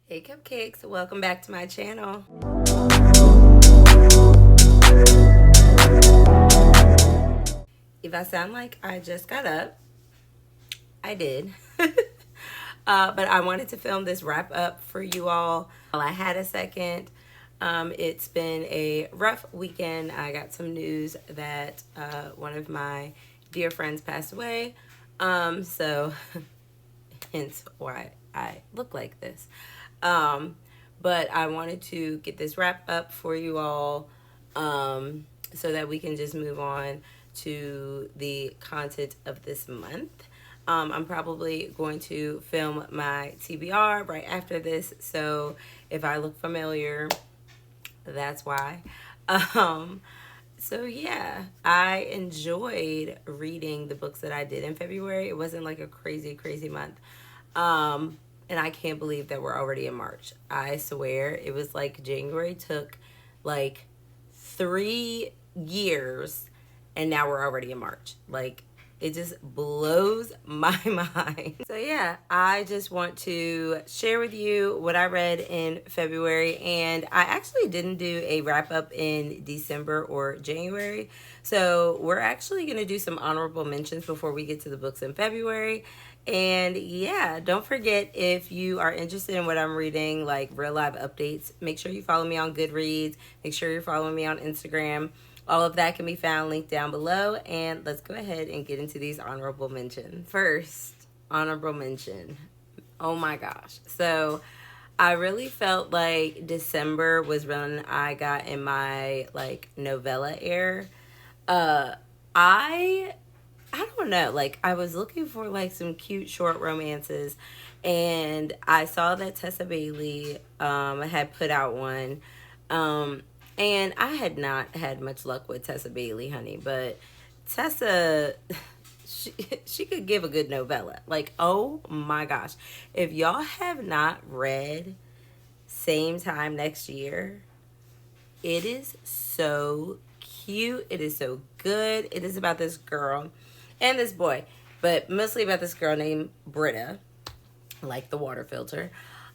Hey cupcakes, welcome back to my channel. If I sound like I just got up, I did. But I wanted to film this wrap up for you all while I had a second. It's been a rough weekend. I got some news that one of my dear friends passed away. So hence why I look like this. But I wanted to get this wrap up for you all so that we can just move on to the content of this month. I'm probably going to film my TBR right after this, so if I look familiar, that's why. So yeah, I enjoyed reading the books that I did in February. It wasn't like a crazy month. And I can't believe that we're already in March. I swear it was like January took like 3 years and now we're already in March. Like, it just blows my mind. So yeah, I just want to share with you what I read in February, and I actually didn't do a wrap up in December or January. So we're actually going to do some honorable mentions before we get to the books in February. And yeah, don't forget, if you are interested in what I'm reading, like real live updates, make sure you follow me on Goodreads. Make sure you're following me on Instagram. All of that can be found linked down below. And let's go ahead and get into these honorable mentions. First, honorable mention. Oh my gosh. So I really felt like December was when I got in my like novella era. I don't know, like I was looking for like some cute short romances, and I saw that Tessa Bailey had put out one. And I had not had much luck with Tessa Bailey, honey, but Tessa, she could give a good novella. Like, oh my gosh. If y'all have not read Same Time Next Year, it is so cute. It is so good. It is about this girl and this boy, but mostly about this girl named Britta, like the water filter.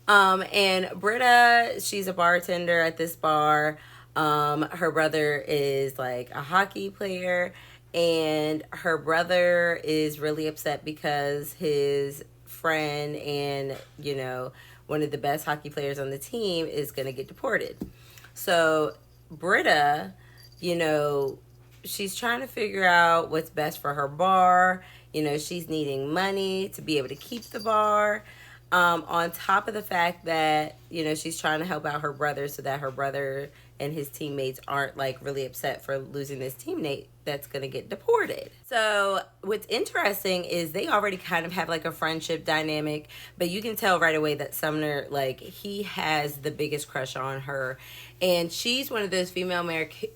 And Britta, she's a bartender at this bar. Her brother is like a hockey player, and her brother is really upset because his friend and, you know, one of the best hockey players on the team is going to get deported. So Britta, you know, she's trying to figure out what's best for her bar. You know, she's needing money to be able to keep the bar. On top of the fact that, you know, she's trying to help out her brother so that her brother and his teammates aren't like really upset for losing this teammate that's going to get deported. So what's interesting is they already kind of have like a friendship dynamic, but you can tell right away that Sumner, like, he has the biggest crush on her. And she's one of those female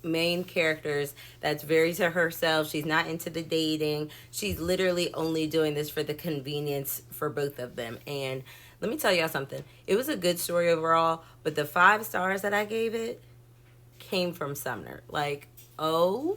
main characters that's very to herself. She's not into the dating. She's literally only doing this for the convenience for both of them. And let me tell y'all something. It was a good story overall, but the 5 stars that I gave it came from Sumner. Like, oh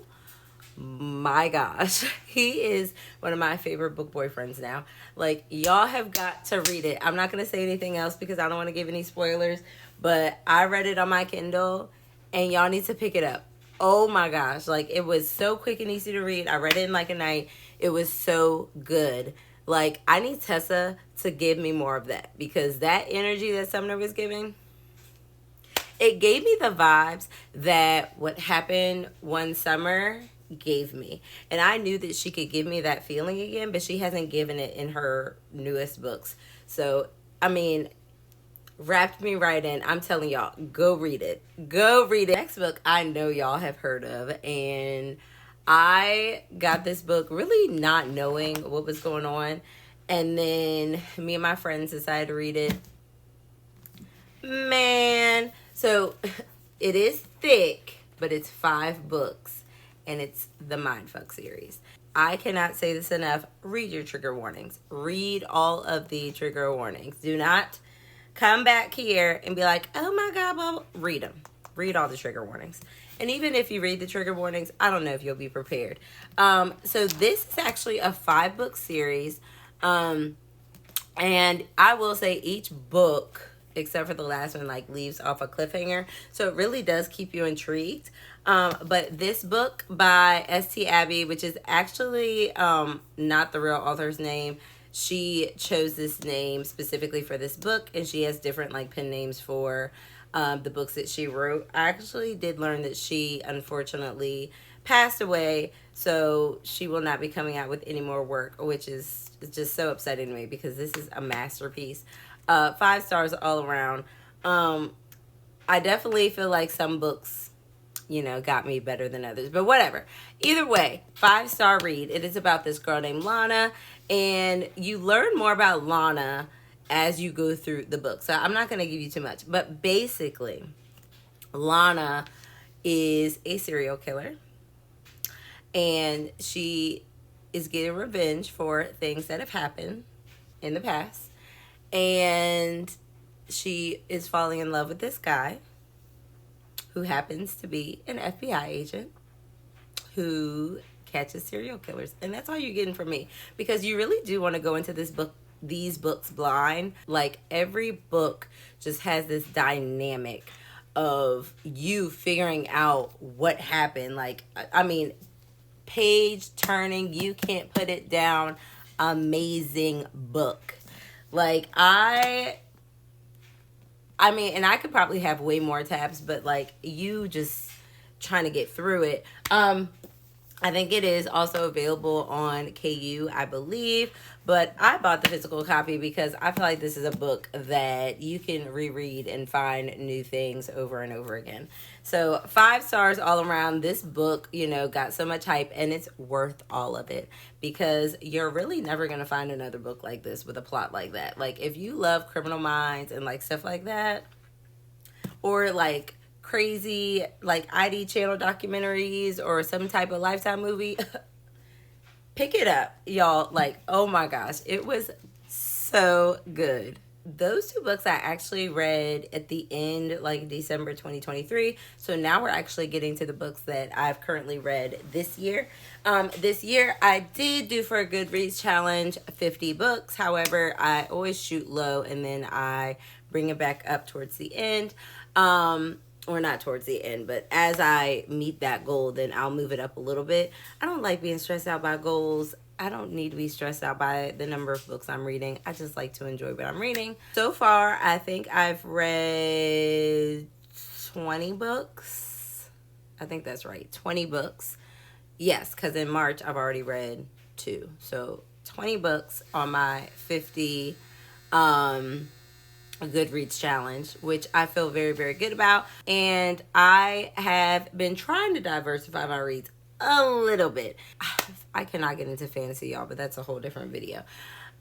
my gosh. He is one of my favorite book boyfriends now. Like, y'all have got to read it. I'm not going to say anything else because I don't want to give any spoilers, but I read it on my Kindle, and y'all need to pick it up. Oh my gosh. Like, it was so quick and easy to read. I read it in like a night. It was so good. Like, I need Tessa to give me more of that, because that energy that Sumner was giving, it gave me the vibes that what happened one summer gave me. And I knew that she could give me that feeling again, but she hasn't given it in her newest books. So, I mean, wrapped me right in. I'm telling y'all, go read it. Go read it. Next book I know y'all have heard of, and I got this book really not knowing what was going on. And then me and my friends decided to read it. Man, so it is thick, but it's 5 books, and it's the Mindfuck series. I cannot say this enough. Read your trigger warnings. Read all of the trigger warnings. Do not come back here and be like, oh my God, well, read them. Read all the trigger warnings. And even if you read the trigger warnings, I don't know if you'll be prepared. So this is actually a 5-book series. And I will say each book except for the last one, like leaves off a cliffhanger. So it really does keep you intrigued. But this book by S.T. Abbey, which is actually not the real author's name. She chose this name specifically for this book, and she has different like pen names for the books that she wrote. I actually did learn that she unfortunately passed away, so she will not be coming out with any more work, which is just so upsetting to me because this is a masterpiece. 5 stars all around. I definitely feel like some books, you know, got me better than others, but whatever. Either way, 5-star read. It is about this girl named Lana, and you learn more about Lana as you go through the book. So I'm not going to give you too much, but basically, Lana is a serial killer, and she is getting revenge for things that have happened in the past, and she is falling in love with this guy who happens to be an FBI agent who catches serial killers. And that's all you're getting from me, because you really do want to go into these books blind. Like, every book just has this dynamic of you figuring out what happened. Like, I mean, page turning, you can't put it down. Amazing book. Like, I mean, and I could probably have way more tabs, but like, you just trying to get through it. I think it is also available on KU, I believe, but I bought the physical copy because I feel like this is a book that you can reread and find new things over and over again. So 5 stars all around. This book, you know, got so much hype, and it's worth all of it, because you're really never going to find another book like this with a plot like that. Like, if you love Criminal Minds and like stuff like that, or like crazy like ID channel documentaries or some type of Lifetime movie, pick it up, y'all. Like, oh my gosh, it was so good. Those 2 books I actually read at the end, like December 2023. So now we're actually getting to the books that I've currently read this year. This year I did do for a Goodreads challenge 50 books. However, I always shoot low and then I bring it back up towards the end. Or not towards the end, but as I meet that goal, then I'll move it up a little bit. I don't like being stressed out by goals. I don't need to be stressed out by the number of books I'm reading. I just like to enjoy what I'm reading. So far, I think I've read 20 books. I think that's right, 20 books. Yes, because in March, I've already read 2. So 20 books on my 50 a Goodreads challenge, which I feel very, very good about. And I have been trying to diversify my reads a little bit. I cannot get into fantasy, y'all, but that's a whole different video.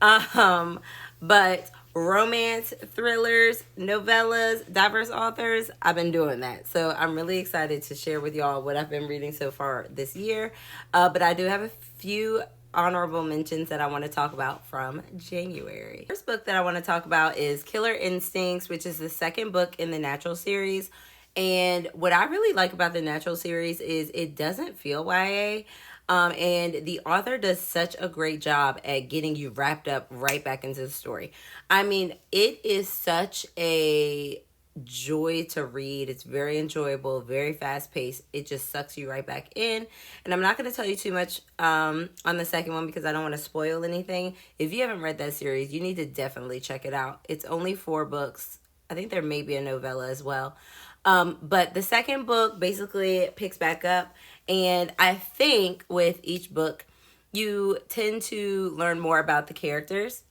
But romance, thrillers, novellas, diverse authors, I've been doing that. So I'm really excited to share with y'all what I've been reading so far this year. But I do have a few honorable mentions that I want to talk about from January. First book that I want to talk about is Killer Instincts, which is the 2nd book in the Natural series. And what I really like about the Natural series is it doesn't feel YA. And the author does such a great job at getting you wrapped up right back into the story. I mean, it is such a joy to read. It's very enjoyable, very fast paced. It just sucks you right back in. And I'm not going to tell you too much on the second one because I don't want to spoil anything. If you haven't read that series, you need to definitely check it out. It's only 4 books. I think there may be a novella as well. But the second book basically picks back up. And I think with each book, you tend to learn more about the characters,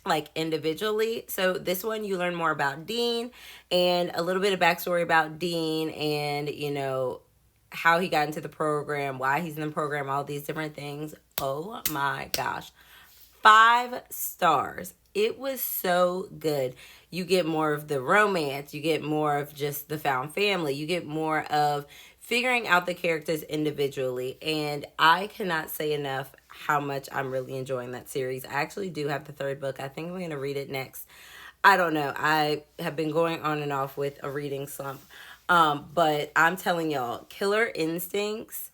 like individually. So this one, you learn more about Dean and a little bit of backstory about Dean and, you know, how he got into the program, why he's in the program, all these different things. Oh my gosh. 5 stars. It was so good. You get more of the romance. You get more of just the found family. You get more of figuring out the characters individually. And I cannot say enough how much I'm really enjoying that series. I actually do have the 3rd book. I think I'm going to read it next. I don't know. I have been going on and off with a reading slump. But I'm telling y'all, Killer Instincts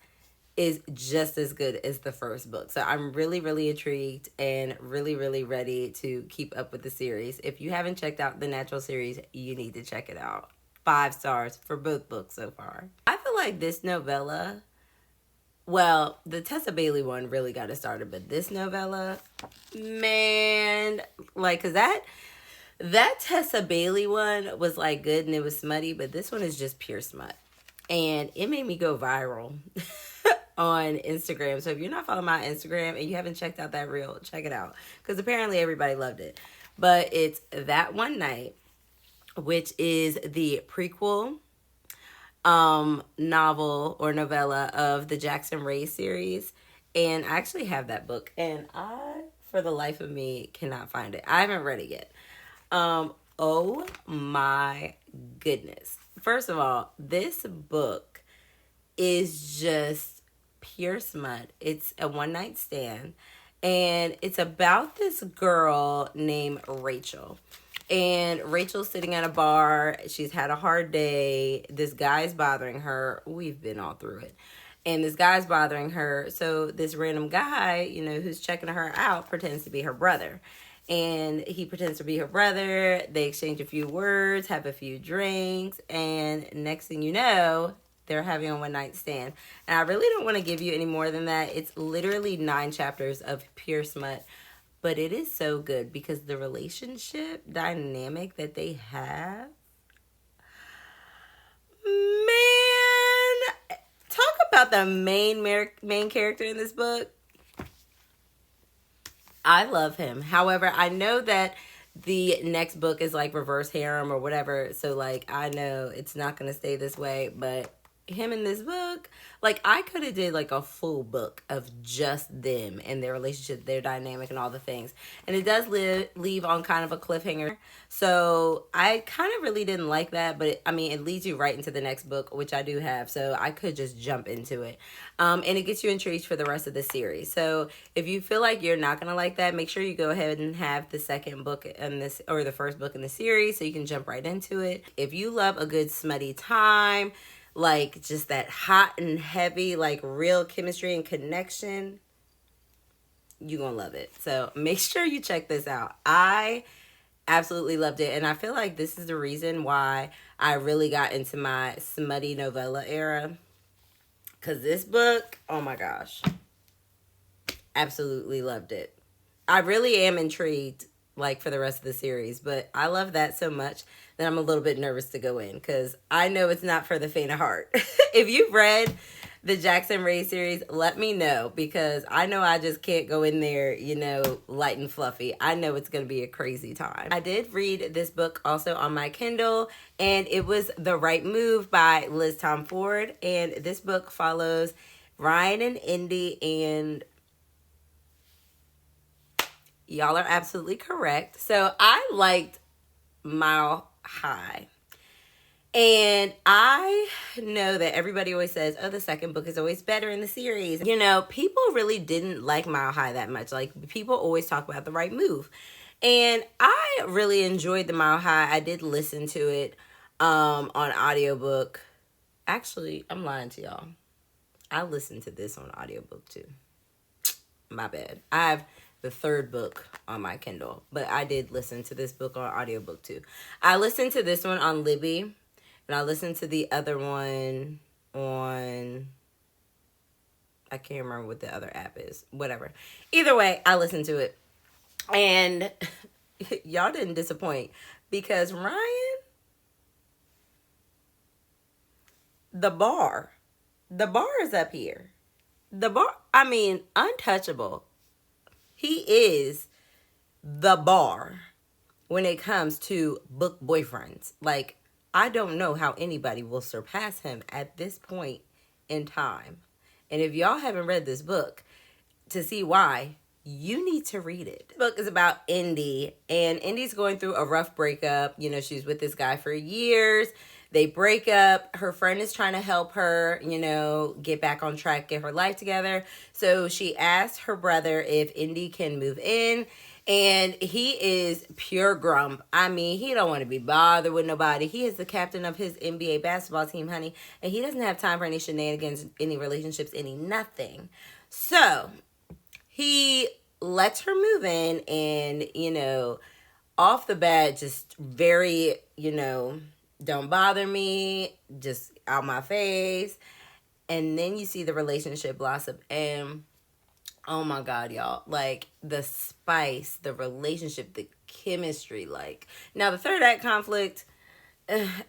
is just as good as the first book. So I'm really, really intrigued and really, really ready to keep up with the series. If you haven't checked out the Natural series, you need to check it out. 5 stars for both books so far. I feel like this novella, well, the Tessa Bailey one really got it started, but this novella, man, like, cause that Tessa Bailey one was like good and it was smutty, but this one is just pure smut. And it made me go viral on Instagram. So if you're not following my Instagram and you haven't checked out that reel, check it out. Because apparently everybody loved it. But it's That One Night, which is the prequel novel or novella of the Jackson Ray series. And I actually have that book. And I, for the life of me, cannot find it. I haven't read it yet. Oh my goodness. First of all, this book is just pure smut. It's a one-night stand, and it's about this girl named Rachel. And Rachel's sitting at a bar. She's had a hard day. This guy's bothering her. We've been all through it. And this guy's bothering her. So this random guy, you know, who's checking her out pretends to be her brother. And he pretends to be her brother. They exchange a few words, have a few drinks, and next thing you know, they're having a one-night stand. And I really don't want to give you any more than that. It's literally 9 chapters of pure smut, but it is so good because the relationship dynamic that they have, man, talk about the main character in this book. I love him. However, I know that the next book is like reverse harem or whatever. So like, I know it's not going to stay this way, but him in this book, like I could have did like a full book of just them and their relationship, their dynamic and all the things. And it does leave on kind of a cliffhanger. So I kind of really didn't like that, but it leads you right into the next book, which I do have. So I could just jump into it. And it gets you intrigued for the rest of the series. So if you feel like you're not going to like that, make sure you go ahead and have the second book in this, or the first book in the series, so you can jump right into it. If you love a good smutty time, like just that hot and heavy, like real chemistry and connection, you're gonna love it. So make sure you check this out. I absolutely loved it. And I feel like this is the reason why I really got into my smutty novella era. Because this book, oh my gosh, absolutely loved it. I really am intrigued like for the rest of the series, but I love that so much that I'm a little bit nervous to go in because I know it's not for the faint of heart. If you've read the Jackson Ray series, let me know, because I know I just can't go in there, you know, light and fluffy. I know it's going to be a crazy time. I did read this book also on my Kindle, and it was The Right Move by Liz Tom Ford. And this book follows Ryan and Indy, and y'all are absolutely correct. So I liked Mile High. And I know that everybody always says, oh, the second book is always better in the series. You know, people really didn't like Mile High that much. Like, people always talk about The Right Move. And I really enjoyed the Mile High. I did listen to it on audiobook. Actually, I'm lying to y'all. I listened to this on audiobook too. My bad. I have the third book on my Kindle, but I did listen to this book on audiobook too. I listened to this one on Libby, and I listened to the other one on, I can't remember what the other app is. Whatever. Either way, I listened to it. And y'all didn't disappoint, because Ryan, the bar is up here. The bar, untouchable. He is the bar when it comes to book boyfriends. Like, I don't know how anybody will surpass him at this point in time. And if y'all haven't read this book, to see why, you need to read it. The book is about Indy, and Indy's going through a rough breakup. You know, she's with this guy for years. They break up. Her friend is trying to help her, you know, get back on track, get her life together. So she asked her brother if Indy can move in. And he is pure grump. I mean, he don't want to be bothered with nobody. He is the captain of his NBA basketball team, honey. And he doesn't have time for any shenanigans, any relationships, any nothing. So he lets her move in and, off the bat, just very, don't bother me, just out my face. And then you see the relationship blossom. And oh my God, y'all. Like, the spice, the relationship, the chemistry. Like, now the third act conflict,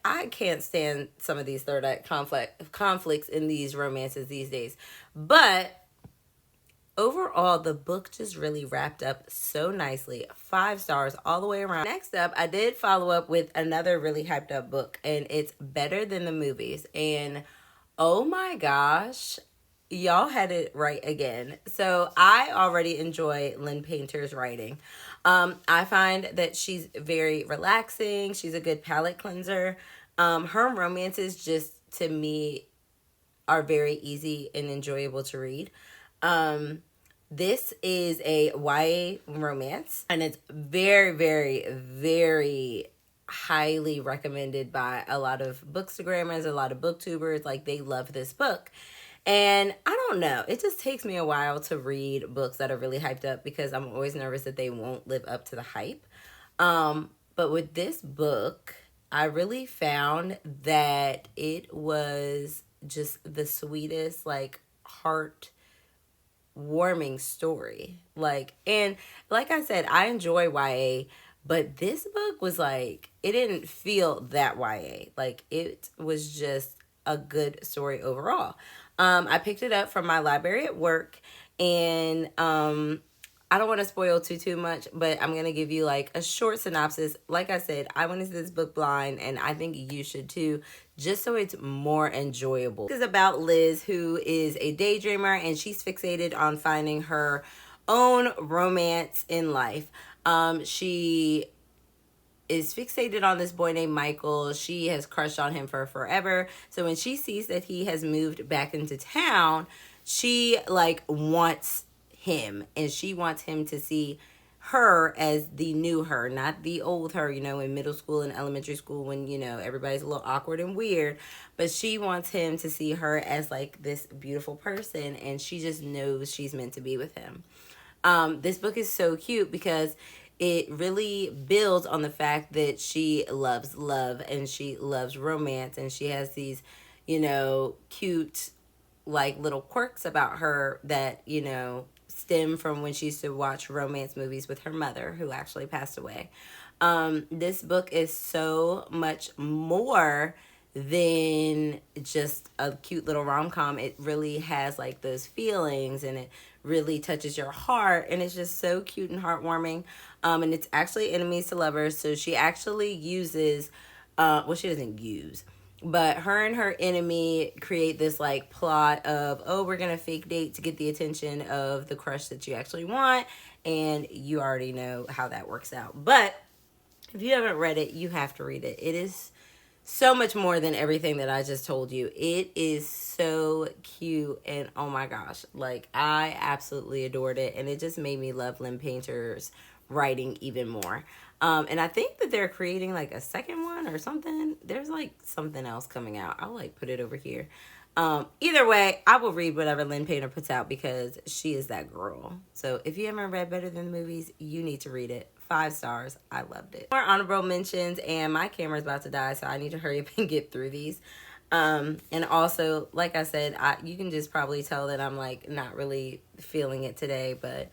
I can't stand some of these third act conflicts in these romances these days. But overall, the book just really wrapped up so nicely. 5 stars all the way around. Next up, I did follow up with another really hyped up book, and it's Better Than the Movies. And oh my gosh, y'all had it right again. So I already enjoy Lynn Painter's writing. I find that she's very relaxing. She's a good palate cleanser. Her romances just, to me, are very easy and enjoyable to read. This is a YA romance, and it's very, very, very highly recommended by a lot of bookstagrammers, a lot of booktubers. Like, they love this book. And I don't know, it just takes me a while to read books that are really hyped up because I'm always nervous that they won't live up to the hype. But with this book, I really found that it was just the sweetest, like, heart warming story. And like I said, I enjoy YA, but this book was like, it didn't feel that YA. Like, it was just a good story overall. I picked it up from my library at work, and I don't want to spoil too much, but I'm going to give you like a short synopsis. Like I said, I went into this book blind, and I think you should too, just so it's more enjoyable. This is about Liz, who is a daydreamer, and she's fixated on finding her own romance in life. She is fixated on this boy named Michael. She has crushed on him for forever. So when she sees that he has moved back into town, she like wants him, and she wants him to see her as the new her, not the old her, in middle school and elementary school when, everybody's a little awkward and weird. But she wants him to see her as like this beautiful person, and she just knows she's meant to be with him. This book is so cute because it really builds on the fact that she loves love and she loves romance, and she has these, cute, like, little quirks about her that, stem from when she used to watch romance movies with her mother, who actually passed away. This book is so much more than just a cute little rom-com. It really has like those feelings, and it really touches your heart, and it's just so cute and heartwarming. And it's actually enemies to lovers. So she actually uses, she doesn't use, but her and her enemy create this like plot of, oh, we're going to fake date to get the attention of the crush that you actually want. And you already know how that works out. But if you haven't read it, you have to read it. It is so much more than everything that I just told you. It is so cute, and oh my gosh, like, I absolutely adored it, and it just made me love Lynn Painter's writing even more. And I think that they're creating like a second one or something. There's like something else coming out. I'll like put it over here. Either way, I will read whatever Lynn Painter puts out because she is that girl. So if you haven't read Better Than the Movies, you need to read it. 5 stars. I loved it. More honorable mentions, and my camera's about to die, so I need to hurry up and get through these. And also, like I said, you can just probably tell that I'm like not really feeling it today, but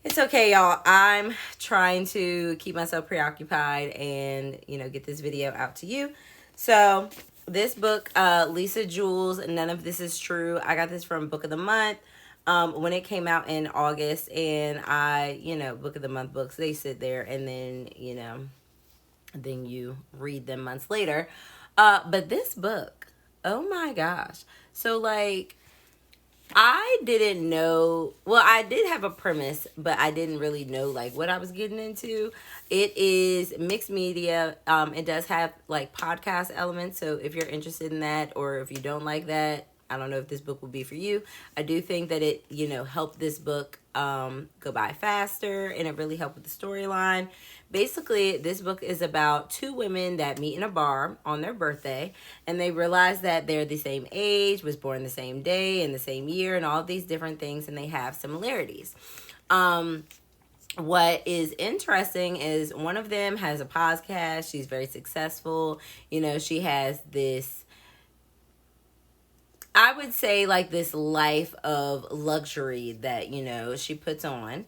it's okay, y'all. I'm trying to keep myself preoccupied and, get this video out to you. So this book, Lisa Jules, None of This Is True. I got this from Book of the Month. When it came out in August, and Book of the Month books, they sit there, and then, then you read them months later. But this book, oh my gosh. So like, I didn't know, well, I did have a premise, but I didn't really know like what I was getting into. It is mixed media. It does have like podcast elements. So if you're interested in that, or if you don't like that, I don't know if this book will be for you. I do think that it, helped this book go by faster, and it really helped with the storyline. Basically, this book is about two women that meet in a bar on their birthday, and they realize that they're the same age, was born the same day and the same year, and all these different things, and they have similarities. What is interesting is one of them has a podcast. She's very successful. She has this, I would say, like, this life of luxury that, she puts on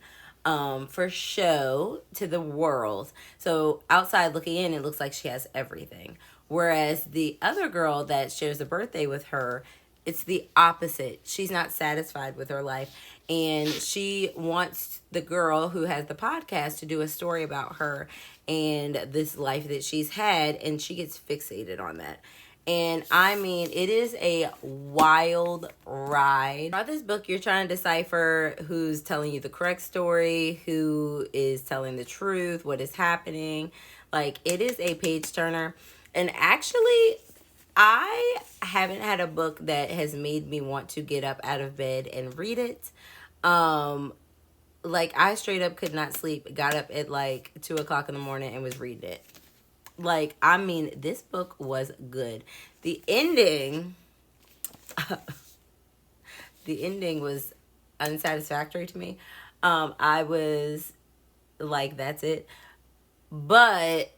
for show to the world. So outside looking in, it looks like she has everything. Whereas the other girl that shares a birthday with her, it's the opposite. She's not satisfied with her life. And she wants the girl who has the podcast to do a story about her and this life that she's had. And she gets fixated on that. And I mean, it is a wild ride. Throughout this book, you're trying to decipher who's telling you the correct story, who is telling the truth, what is happening. Like, it is a page turner. And actually, I haven't had a book that has made me want to get up out of bed and read it. Like, I straight up could not sleep. Got up at like 2 o'clock in the morning and was reading it. Like, I mean, this book was good. The ending, was unsatisfactory to me. I was like, that's it. But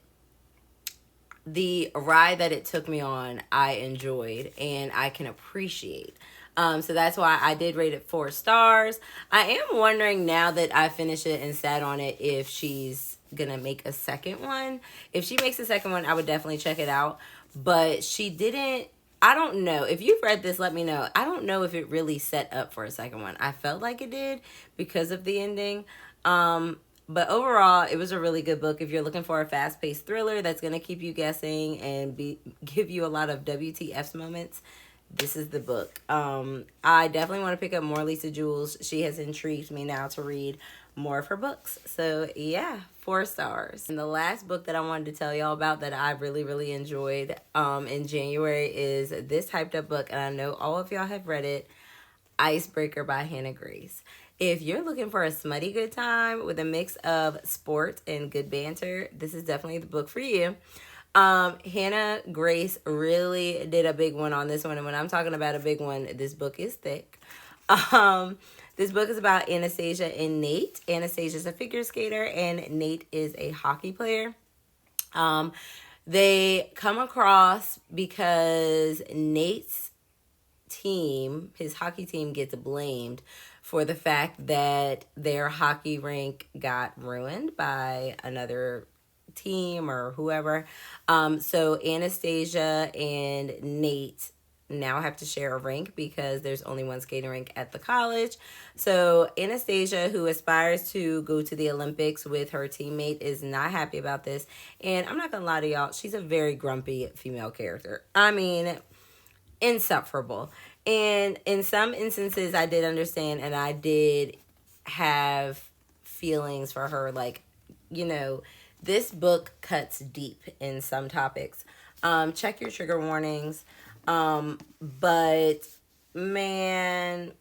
the ride that it took me on, I enjoyed and I can appreciate. So that's why I did rate it 4 stars. I am wondering, now that I finished it and sat on it, if she's gonna make a second one. If she makes a second one, I would definitely check it out. But she didn't. I don't know. If you've read this, let me know. I don't know if it really set up for a second one. I felt like it did because of the ending. But overall, it was a really good book. If you're looking for a fast-paced thriller that's going to keep you guessing and give you a lot of WTFs moments, this is the book. I definitely want to pick up more Lisa Jules. She has intrigued me now to read more of her books. So yeah, 4 stars. And the last book that I wanted to tell y'all about that I really, really enjoyed in January is this hyped up book. And I know all of y'all have read it, Icebreaker by Hannah Grace. If you're looking for a smutty good time with a mix of sport and good banter, this is definitely the book for you. Hannah Grace really did a big one on this one. And when I'm talking about a big one, this book is thick. This book is about Anastasia and Nate. Anastasia's a figure skater and Nate is a hockey player. They come across because Nate's team, his hockey team, gets blamed for the fact that their hockey rink got ruined by another team or whoever. So Anastasia and Nate now have to share a rink because there's only one skating rink at the college. So Anastasia, who aspires to go to the Olympics with her teammate, is not happy about this. And I'm not gonna lie to y'all, she's a very grumpy female character. I mean, insufferable. And in some instances, I did understand and I did have feelings for her. Like, this book cuts deep in some topics. Check your trigger warnings. But man,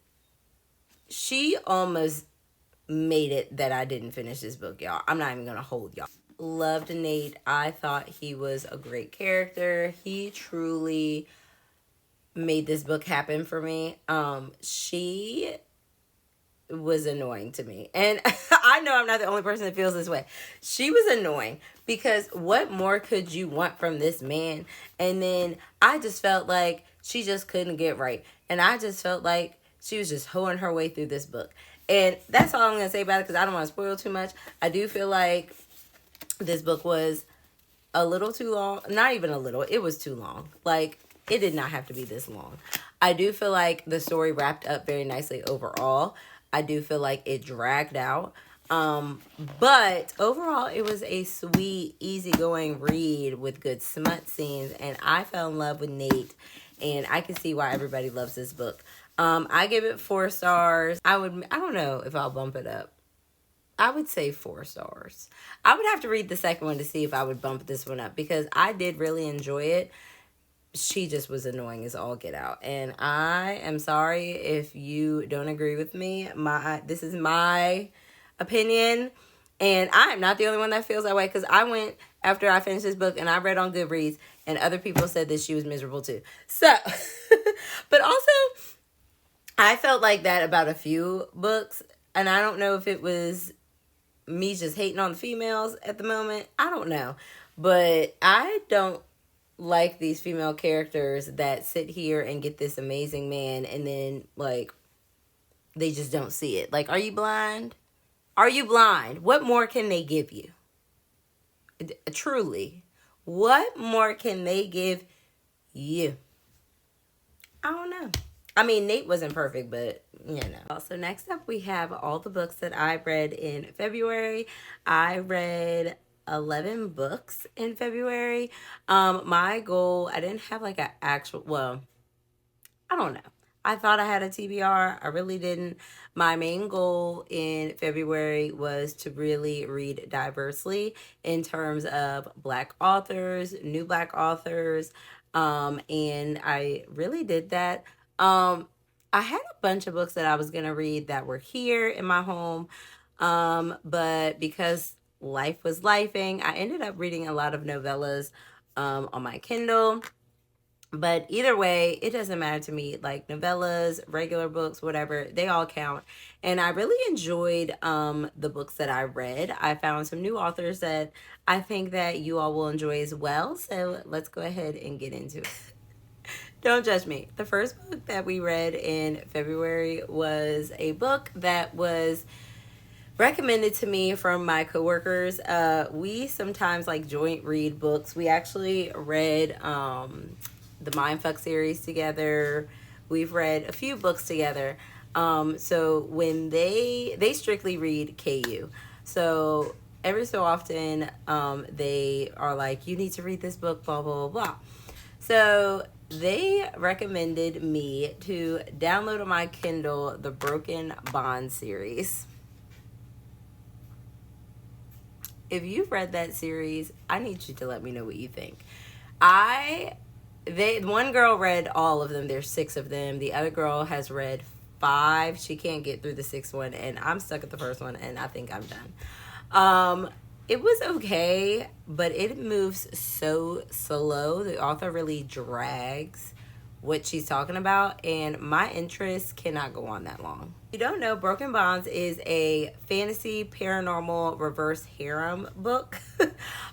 she almost made it that I didn't finish this book, y'all. I'm not even gonna hold y'all. Loved Nate. I thought he was a great character. He truly made this book happen for me. She was annoying to me. And I know I'm not the only person that feels this way. She was annoying because what more could you want from this man? And then I just felt like she just couldn't get right. And I just felt like she was just hoeing her way through this book. And that's all I'm going to say about it because I don't want to spoil too much. I do feel like this book was a little too long. Not even a little. It was too long. Like, it did not have to be this long. I do feel like the story wrapped up very nicely overall. I do feel like it dragged out. But overall, it was a sweet, easygoing read with good smut scenes. And I fell in love with Nate. And I can see why everybody loves this book. I give it 4 stars. I don't know if I'll bump it up. I would say 4 stars. I would have to read the second one to see if I would bump this one up because I did really enjoy it. she just was annoying as all get out. And I am sorry if you don't agree with me. This is my opinion, and I am not the only one that feels that way, because I went after I finished this book and I read on Goodreads, and other people said that she was miserable too. So, but also, I felt like that about a few books, and I don't know if it was me just hating on the females at the moment. I don't know, but I don't like these female characters that sit here and get this amazing man, and then like they just don't see it. Like, are you blind? Are you blind? What more can they give you? Truly, what more can they give you? I don't know. I mean, Nate wasn't perfect, but you know. So next up, we have all the books that I read in February. I read 11 books in February. My goal, I didn't have like an actual, well, I don't know. I thought I had a TBR. I really didn't. My main goal in February was to really read diversely in terms of Black authors, new Black authors, and I really did that. I had a bunch of books that I was going to read that were here in my home, but because life was lifing, I ended up reading a lot of novellas on my Kindle. But either way, it doesn't matter to me. Like novellas, regular books, whatever, they all count. And I really enjoyed the books that I read. I found some new authors that I think that you all will enjoy as well. So let's go ahead and get into it. Don't judge me. The first book that we read in February was a book that was recommended to me from my coworkers. We sometimes like joint read books. We actually read the Mindfuck series together. We've read a few books together. So when they strictly read KU. So every so often they are like, you need to read this book, blah, blah, blah, blah. So they recommended me to download on my Kindle the Broken Bond series. If you've read that series, I need you to let me know what you think. One girl read all of them. There's 6 of them. The other girl has read 5. She can't get through the 6th one, and I'm stuck at the first one, and I think I'm done. It was okay, but it moves so slow. The author really drags what she's talking about, and my interest cannot go on that long. If you don't know, Broken Bonds is a fantasy paranormal reverse harem book.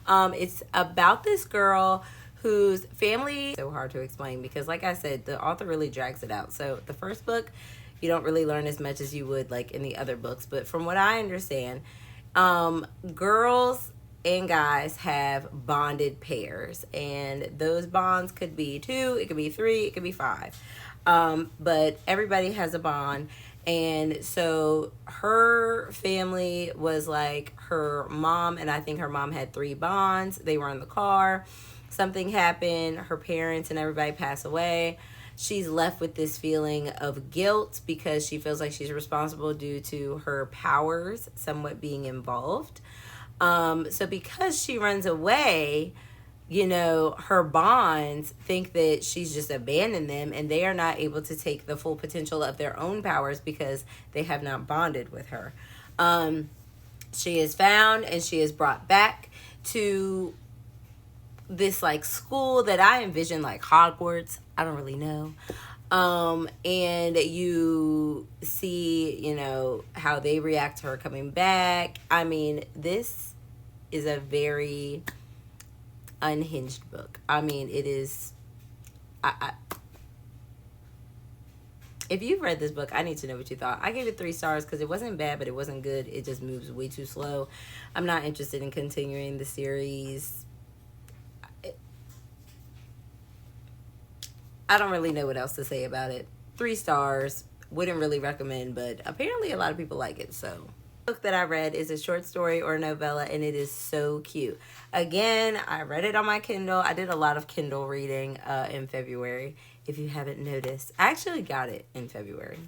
It's about this girl whose family is so hard to explain because, like I said, the author really drags it out. So the first book, you don't really learn as much as you would like in the other books, but from what I understand, girls and guys have bonded pairs, and those bonds could be 2, it could be 3, it could be 5, but everybody has a bond. And so her family was like her mom, and I think her mom had 3 bonds. They were in the car, something happened, her parents and everybody passed away. She's left with this feeling of guilt because she feels like she's responsible due to her powers somewhat being involved. So because she runs away, you know, her bonds think that she's just abandoned them, and they are not able to take the full potential of their own powers because they have not bonded with her. She is found and she is brought back to this like school that I envision like Hogwarts. I don't really know. And you see, you know, how they react to her coming back. I mean, this is a very unhinged book. I mean, it is. If you've read this book, I need to know what you thought. I gave it 3 stars because it wasn't bad, but it wasn't good. It just moves way too slow. I'm not interested in continuing the series. I don't really know what else to say about it. 3 stars. Wouldn't really recommend, but apparently a lot of people like it, so. The book that I read is a short story or a novella, and it is so cute. Again, I read it on my Kindle. I did a lot of Kindle reading in February, if you haven't noticed. I actually got it in February.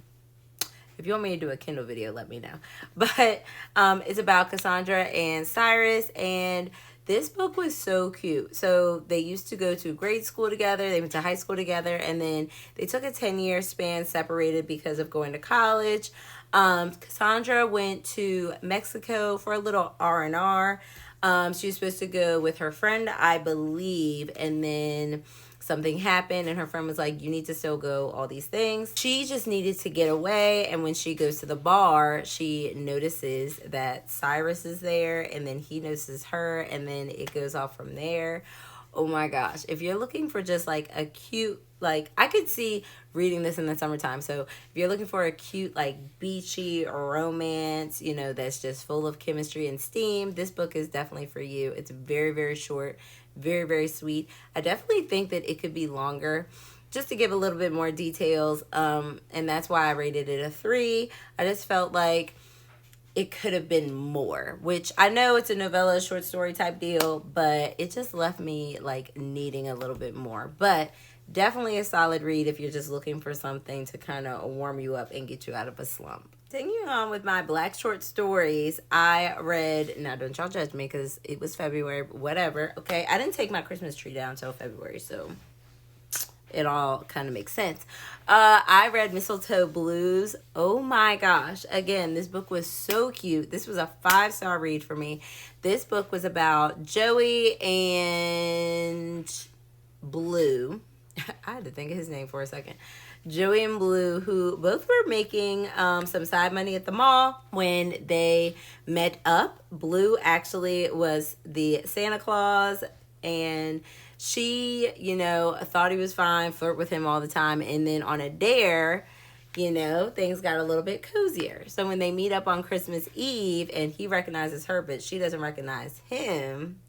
If you want me to do a Kindle video, let me know. But it's about Cassandra and Cyrus, and this book was so cute. So they used to go to grade school together, they went to high school together, and then they took a 10-year span, separated because of going to college. Cassandra went to Mexico for a little R&R. She was supposed to go with her friend, I believe, and then something happened and her friend was like, you need to still go, all these things. She just needed to get away, and when she goes to the bar, she notices that Cyrus is there, and then he notices her, and then it goes off from there. Oh my gosh. If you're looking for just like a cute, like, I could see reading this in the summertime. So if you're looking for a cute, like, beachy romance, you know, that's just full of chemistry and steam, this book is definitely for you. It's very, very short, very, very sweet. I definitely think that it could be longer, just to give a little bit more details. And that's why I rated it a 3. I just felt like it could have been more, which I know it's a novella, short story type deal, but it just left me like needing a little bit more. But definitely a solid read if you're just looking for something to kind of warm you up and get you out of a slump. Continuing on with my Black short stories, I read, now don't y'all judge me because it was February, but whatever. Okay, I didn't take my Christmas tree down until February, so it all kind of makes sense. I read Mistletoe Blues. Oh my gosh. Again, this book was so cute. This was a 5-star read for me. This book was about Joey and Blue. I had to think of his name for a second. Joey and Blue, who both were making some side money at the mall when they met up. Blue actually was the Santa Claus, and she, you know, thought he was fine, flirt with him all the time, and then on a dare, you know, things got a little bit cozier. So when they meet up on Christmas Eve and he recognizes her, but she doesn't recognize him,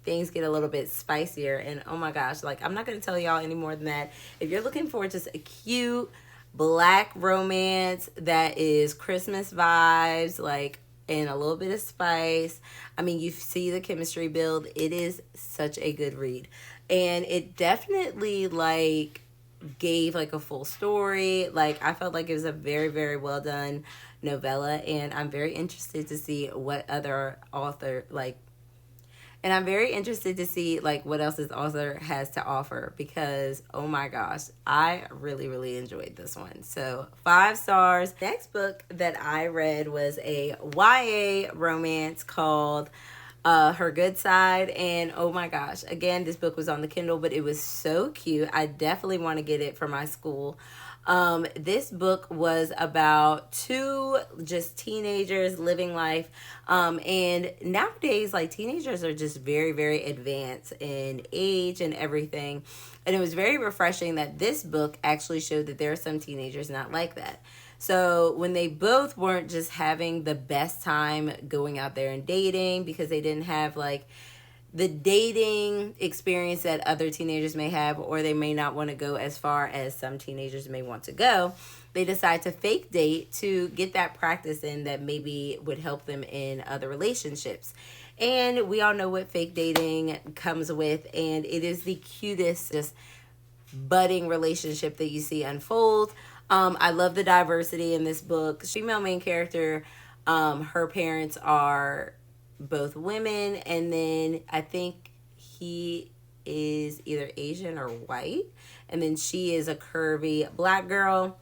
things get a little bit spicier. And oh my gosh, like, I'm not going to tell y'all any more than that. If you're looking for just a cute Black romance that is Christmas vibes, like, and a little bit of spice, I mean, you see the chemistry build. It is such a good read. And it definitely, like, gave, like, a full story. Like, I felt like it was a very, very well done novella. And I'm very interested to see what other author, like, and I'm very interested to see, like, what else this author has to offer, because, oh my gosh, I really, really enjoyed this one. So 5 stars. Next book that I read was a YA romance called Her Good Side. And oh my gosh, again, this book was on the Kindle, but it was so cute. I definitely want to get it for my school. This book was about 2 just teenagers living life. And nowadays, like, teenagers are just very, very advanced in age and everything. And it was very refreshing that this book actually showed that there are some teenagers not like that. So when they both weren't just having the best time going out there and dating because they didn't have, like, the dating experience that other teenagers may have, or they may not want to go as far as some teenagers may want to go, they decide to fake date to get that practice in that maybe would help them in other relationships. And we all know what fake dating comes with, and it is the cutest, just budding relationship that you see unfold. I love the diversity in this book. Female main character, her parents are both women, and then I think he is either Asian or white, and then she is a curvy Black girl.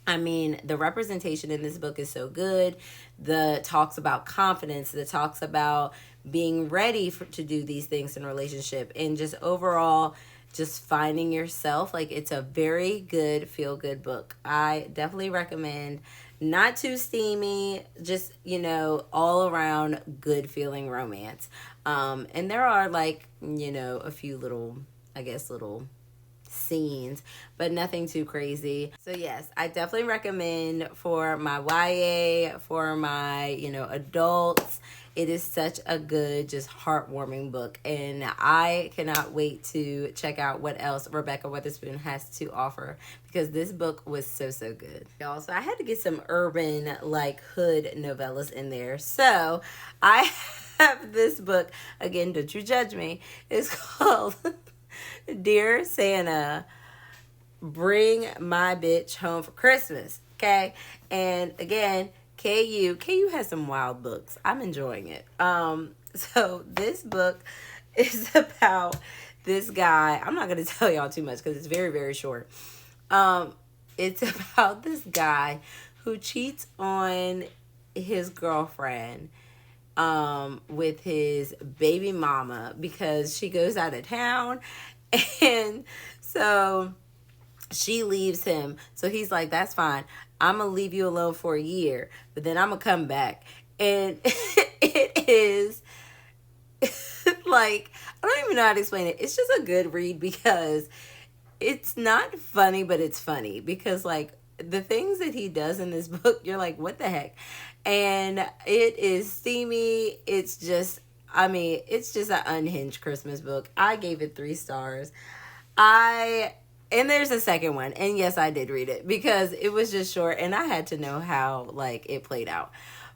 I mean, the representation in this book is so good. The talks about confidence, the talks about being ready to do these things in a relationship, and just overall just finding yourself. Like, it's a very good feel-good book. I definitely recommend. Not too steamy, just, you know, all around good feeling romance. And there are, like, you know, a few little, I guess, little scenes, but nothing too crazy. So yes, I definitely recommend for my YA, for my, you know, adults. It is such a good, just heartwarming book, and I cannot wait to check out what else Rebecca Weatherspoon has to offer, because this book was so, so good. Y'all, so I had to get some urban, like, hood novellas in there. So I have this book, again, don't you judge me, it's called Dear Santa, Bring My Bitch Home for Christmas, okay? And again, KU has some wild books. I'm enjoying it. So this book is about this guy. I'm not going to tell y'all too much because it's very, very short. Um, it's about this guy who cheats on his girlfriend with his baby mama because she goes out of town. And so she leaves him. So he's like, that's fine. I'm going to leave you alone for a year, but then I'm going to come back. And it is like, I don't even know how to explain it. It's just a good read because it's not funny, but it's funny because, like, the things that he does in this book, you're like, what the heck? And it is steamy. It's just, I mean, it's just an unhinged Christmas book. I gave it 3 stars. And there's a second one. And yes, I did read it because it was just short and I had to know how, like, it played out.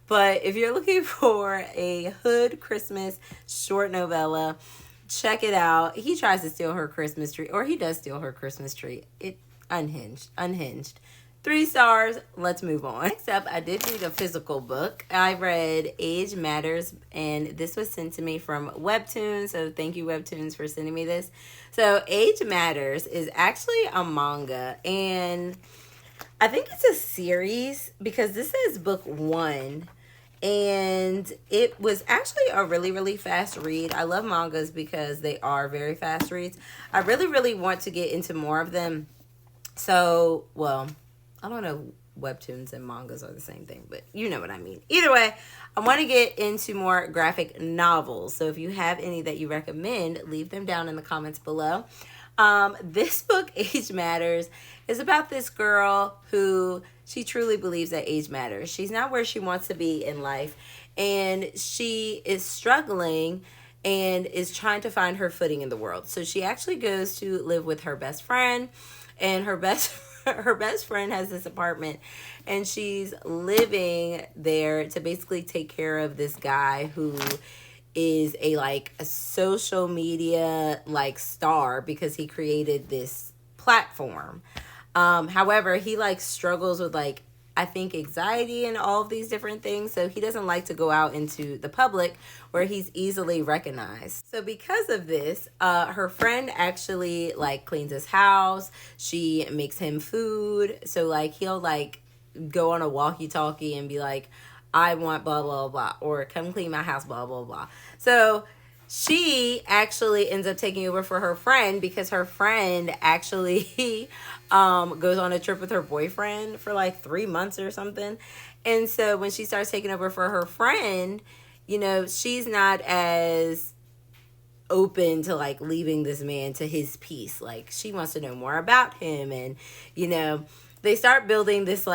But if you're looking for a hood Christmas short novella, check it out. He tries to steal her Christmas tree, or he does steal her Christmas tree. It unhinged. 3 stars. Let's move on. Next up, I did read a physical book. I read Age Matters, and this was sent to me from Webtoons. So thank you, Webtoons, for sending me this. So Age Matters is actually a manga, and I think it's a series because this is book 1. And it was actually a really, really fast read. I love mangas because they are very fast reads. I really, really want to get into more of them. So, well, I don't know, webtoons and mangas are the same thing, but you know what I mean. Either way, I want to get into more graphic novels. So if you have any that you recommend, leave them down in the comments below. This book, Age Matters, is about this girl who she truly believes that age matters. She's not where she wants to be in life, and she is struggling and is trying to find her footing in the world. So she actually goes to live with her best friend, and her best friend has this apartment, and she's living there to basically take care of this guy who is a social media star because he created this platform. However, he struggles with I think anxiety and all of these different things, so he doesn't like to go out into the public where he's easily recognized. So because of this, her friend actually cleans his house. She makes him food. So he'll go on a walkie-talkie and be like, I want blah, blah, blah, or come clean my house, blah, blah, blah. So she actually ends up taking over for her friend because her friend actually goes on a trip with her boyfriend for 3 months or something. And so when she starts taking over for her friend, she's not as open to leaving this man to his peace. She wants to know more about him, and they start building this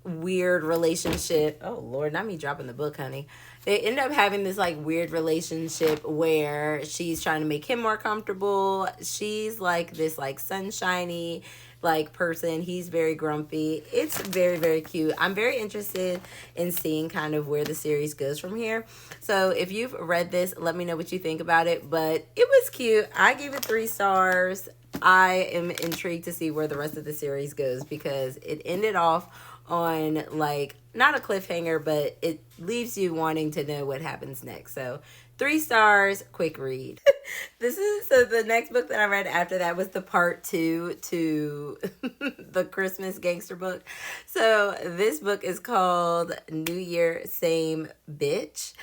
weird relationship. Oh Lord, not me dropping the book, honey. They end up having this weird relationship where she's trying to make him more comfortable. She's this sunshiny person. He's very grumpy. It's very, very cute. I'm very interested in seeing kind of where the series goes from here. So if you've read this, let me know what you think about it. But it was cute. I gave it 3 stars. I am intrigued to see where the rest of the series goes because it ended off on not a cliffhanger, but it leaves you wanting to know what happens next. So 3 stars, quick read. So the next book that I read after that was the part 2 to the Christmas gangster book. So this book is called New Year, Same Bitch.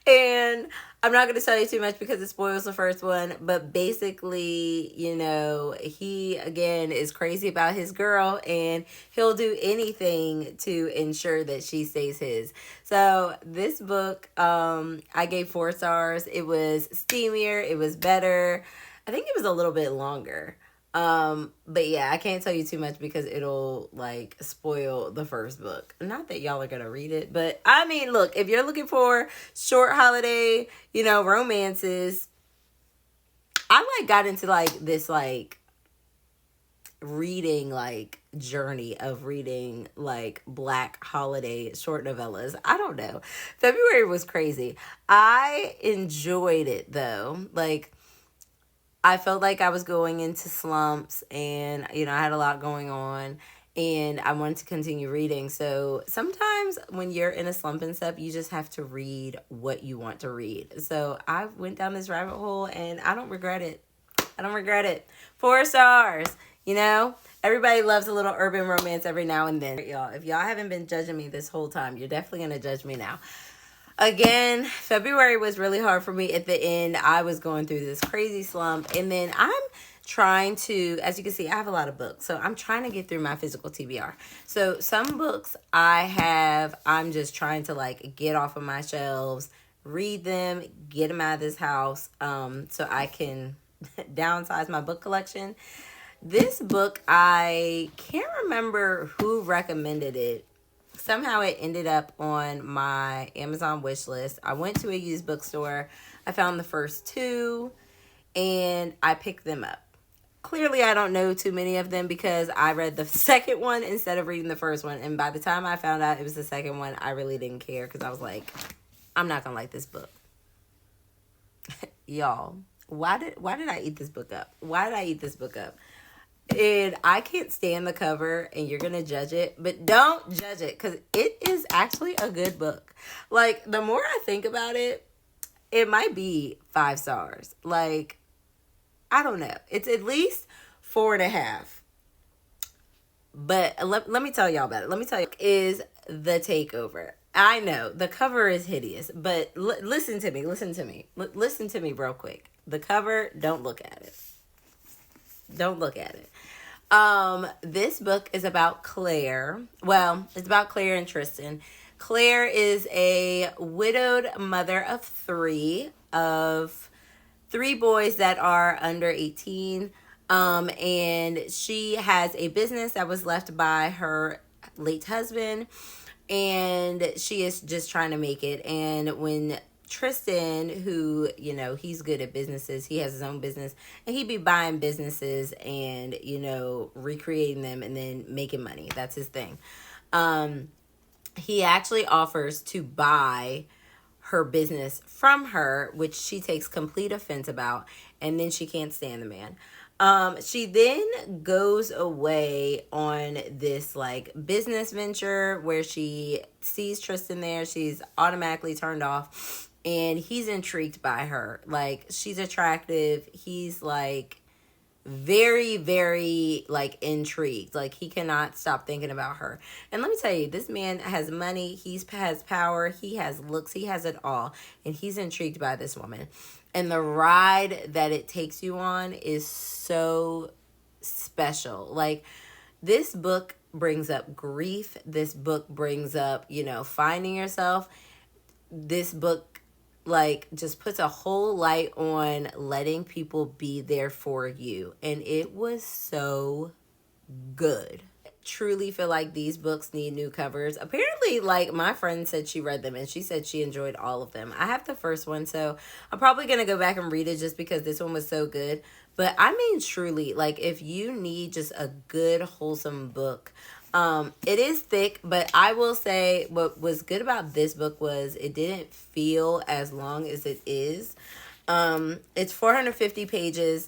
And I'm not going to tell you too much because it spoils the first one. But basically, he, again, is crazy about his girl. And he'll do anything to ensure that she stays his. So this book, I gave 4 stars. It was steamier. It was better. I think it was a little bit longer. But yeah, I can't tell you too much because it'll spoil the first book. Not that y'all are gonna read it, but I mean, look, if you're looking for short holiday, romances, I got into this reading journey of reading Black holiday short novellas. I don't know. February was crazy. I enjoyed it though. I felt like I was going into slumps and, I had a lot going on. and I wanted to continue reading. So sometimes when you're in a slump and stuff, you just have to read what you want to read. So I went down this rabbit hole, and I don't regret it. I don't regret it. 4 stars. You know, everybody loves a little urban romance every now and then. Y'all, if y'all haven't been judging me this whole time, you're definitely going to judge me now. Again, February was really hard for me at the end. I was going through this crazy slump. And then I'm trying to, as you can see, I have a lot of books. So I'm trying to get through my physical TBR. So some books I'm just trying to like get off of my shelves, read them, get them out of this house, so I can downsize my book collection. This book, I can't remember who recommended it. Somehow it ended up on my Amazon wish list. I went to a used bookstore. I found the first 2 and I picked them up. Clearly, I don't know too many of them because I read the second one instead of reading the first one. And by the time I found out it was the second one, I really didn't care because I was like, I'm not going to like this book. Y'all, why did I eat this book up? Why did I eat this book up? And I can't stand the cover, and you're going to judge it. But don't judge it because it is actually a good book. Like, the more I think about it, it might be 5 stars. Like, I don't know. It's at least 4.5. But let me tell y'all about it. Let me tell you, is The Takeover. I know the cover is hideous, but listen to me. Listen to me real quick. The cover, don't look at it. Don't look at it. This book is about Claire. Well, it's about Claire and Tristan. Claire is a widowed mother of 3 boys that are under 18. And she has a business that was left by her late husband, and she is just trying to make it. And when Tristan, who, you know, he's good at businesses, he has his own business, and he'd be buying businesses and, you know, recreating them and then making money. That's his thing. He actually offers to buy her business from her, which she takes complete offense about, and then she can't stand the man. She then goes away on this like business venture where she sees Tristan there. She's automatically turned off, and he's intrigued by her. Like, she's attractive. He's like very, very like intrigued. Like, he cannot stop thinking about her. And let me tell you, this man has money. He has power. He has looks. He has it all. And he's intrigued by this woman. And the ride that it takes you on is so special. Like, this book brings up grief. This book brings up, you know, finding yourself. This book, like, just puts a whole light on letting people be there for you. And it was so good. Truly feel like these books need new covers. Apparently, like, my friend said she read them and she said she enjoyed all of them. I have the first one, so I'm probably gonna go back and read it just because this one was so good. But I mean, truly, like, if you need just a good wholesome book, it is thick, but I will say what was good about this book was it didn't feel as long as it is. It's 450 pages.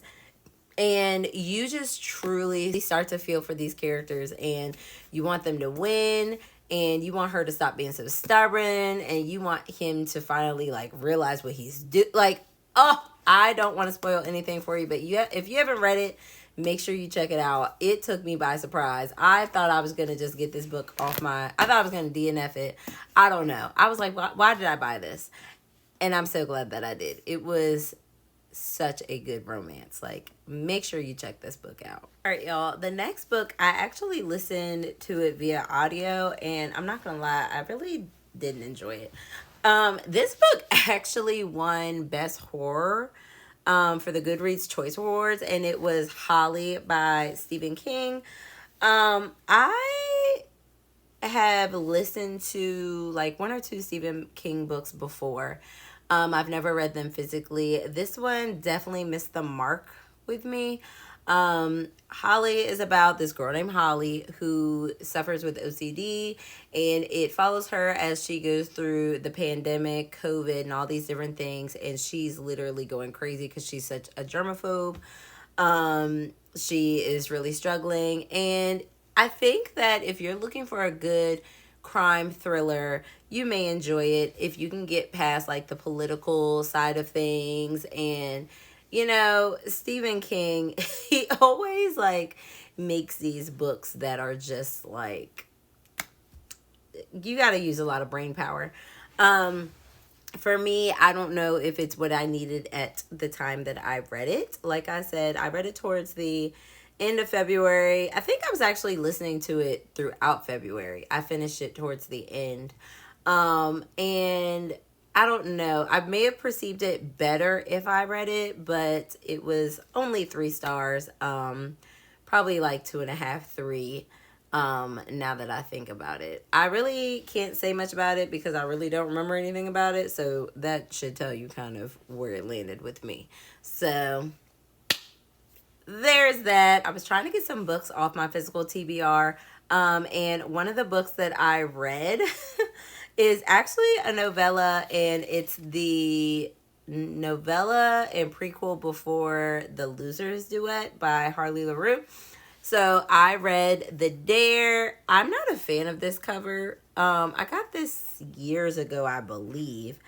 And you just truly start to feel for these characters, and you want them to win, and you want her to stop being so stubborn, and you want him to finally like realize what he's like, oh, I don't want to spoil anything for you, but if you haven't read it, make sure you check it out. It took me by surprise. I thought I was going to just get this book I thought I was going to DNF it. I don't know. I was like, why did I buy this? And I'm so glad that I did. It was such a good romance. Like, make sure you check this book out. All right, y'all, the next book, I actually listened to it via audio, and I'm not gonna lie, I really didn't enjoy it. This book actually won Best Horror for the Goodreads Choice Awards, and it was Holly by Stephen King. I have listened to like 1 or 2 Stephen King books before. I've never read them physically. This one definitely missed the mark with me. Holly is about this girl named Holly who suffers with OCD, and it follows her as she goes through the pandemic, COVID, and all these different things, and she's literally going crazy because she's such a germaphobe. She is really struggling, and I think that if you're looking for a good crime thriller, you may enjoy it if you can get past like the political side of things. And Stephen King, he always like makes these books that are just like, you got to use a lot of brain power. For me, I don't know if it's what I needed at the time that I read it. Like I said, I read it towards the end of February. I think I was actually listening to it throughout February. I finished it towards the end. And I don't know. I may have perceived it better if I read it, but it was only 3 stars. Probably like 2.5, 3. Now that I think about it, I really can't say much about it because I really don't remember anything about it. So that should tell you kind of where it landed with me. So there's that. I was trying to get some books off my physical TBR. And one of the books that I read is actually a novella, and it's the novella and prequel before The Loser's Duet by Harley LaRue. So I read The Dare. I'm not a fan of this cover. I got this years ago, I believe.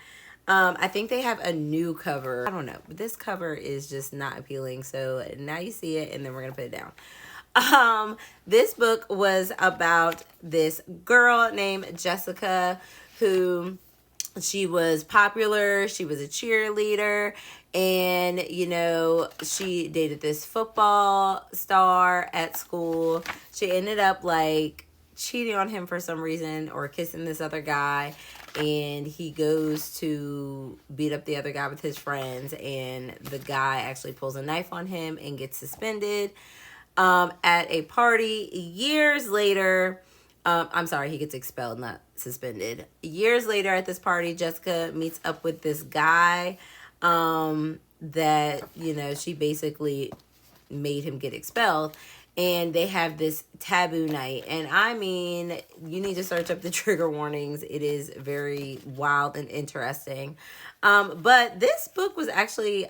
I think they have a new cover. I don't know. But this cover is just not appealing. So now you see it, and then we're going to put it down. This book was about this girl named Jessica who... She was popular. She was a cheerleader. And, she dated this football star at school. She ended up, like, cheating on him for some reason or kissing this other guy. And he goes to beat up the other guy with his friends. And the guy actually pulls a knife on him and gets suspended at a party. Years later... I'm sorry, he gets expelled, not suspended. Years later at this party, Jessica meets up with this guy that, she basically made him get expelled. And they have this taboo night. And I mean, you need to search up the trigger warnings. It is very wild and interesting. But this book was actually...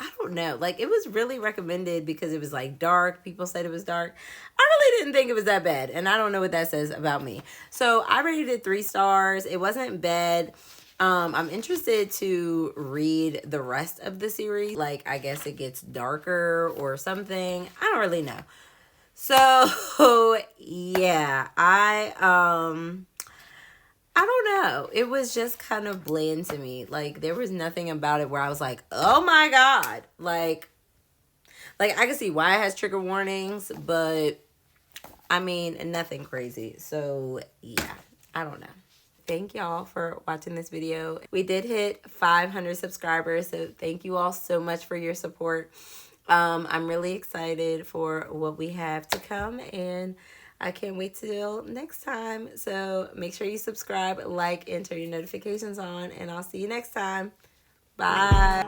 I don't know. Like, it was really recommended because it was, like, dark. People said it was dark. I really didn't think it was that bad. And I don't know what that says about me. So, I rated it 3 stars. It wasn't bad. I'm interested to read the rest of the series. Like, I guess it gets darker or something. I don't really know. So, yeah. I don't know. It was just kind of bland to me. Like, there was nothing about it where I was like, oh my God. Like I can see why it has trigger warnings, but I mean, nothing crazy. So, yeah, I don't know. Thank y'all for watching this video. We did hit 500 subscribers, so thank you all so much for your support. I'm really excited for what we have to come, and I can't wait till next time. So make sure you subscribe, like, and turn your notifications on, and I'll see you next time. Bye.